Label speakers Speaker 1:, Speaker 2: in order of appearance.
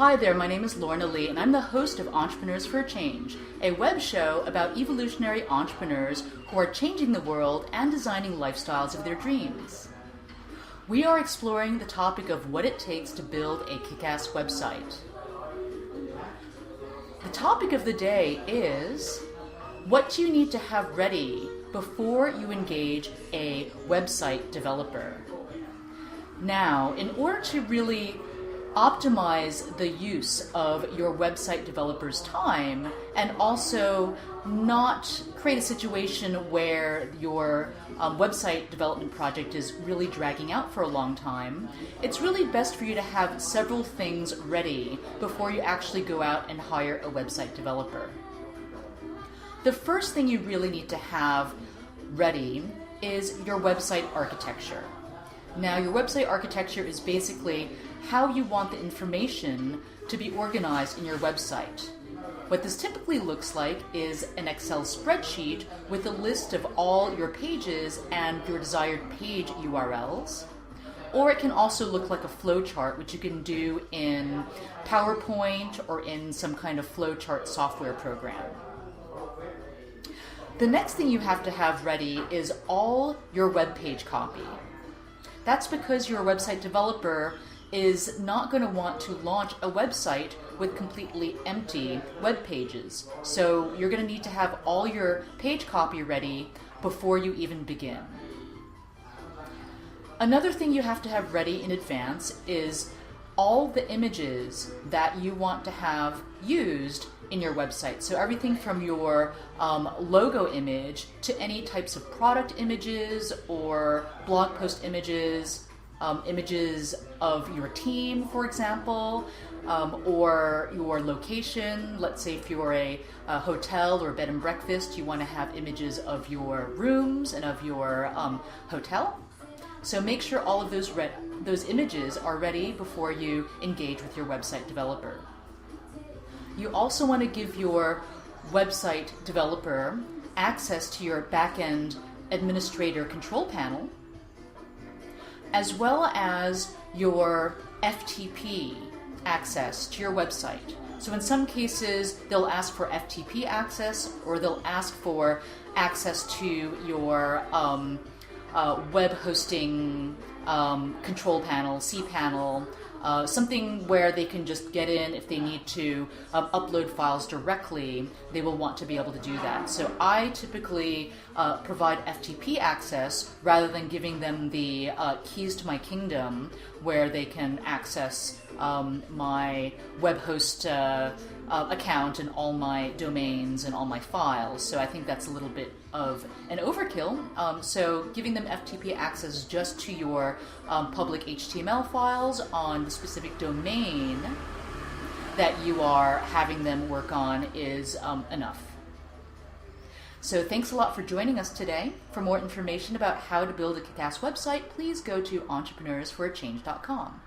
Speaker 1: Hi there, my name is Lorna Li, and I'm the host of Entrepreneurs for a Change, a web show about evolutionary entrepreneurs who are changing the world and designing lifestyles of their dreams. We are exploring the topic of what it takes to build a kick-ass website. The topic of the day is, what do you need to have ready before you engage a website developer? Now, in order to really optimize the use of your website developer's time and also not create a situation where your website development project is really dragging out for a long time, it's really best for you to have several things ready before you actually go out and hire a website developer. The first thing you really need to have ready is your website architecture. Now, your website architecture is basically how you want the information to be organized in your website. What this typically looks like is an Excel spreadsheet with a list of all your pages and your desired page URLs. Or it can also look like a flowchart, which you can do in PowerPoint or in some kind of flowchart software program. The next thing you have to have ready is all your web page copy. That's because your website developer is not going to want to launch a website with completely empty web pages. So you're going to need to have all your page copy ready before you even begin. Another thing you have to have ready in advance is all the images that you want to have used in your website. So everything from your logo image to any types of product images or blog post images, images of your team, for example, or your location. Let's say if you're a hotel or bed and breakfast, you want to have images of your rooms and of your hotel. So make sure all of those images are ready before you engage with your website developer. You also want to give your website developer access to your backend administrator control panel, as well as your FTP access to your website. So in some cases, they'll ask for FTP access, or they'll ask for access to your web hosting control panel, cPanel, something where they can just get in if they need to upload files directly. They will want to be able to do that. So I typically provide FTP access rather than giving them the keys to my kingdom where they can access my web host account and all my domains and all my files. So I think that's a little bit of an overkill. So giving them FTP access just to your public HTML files on the specific domain that you are having them work on is enough. So thanks a lot for joining us today. For more information about how to build a kick-ass website, please go to entrepreneursforachange.com.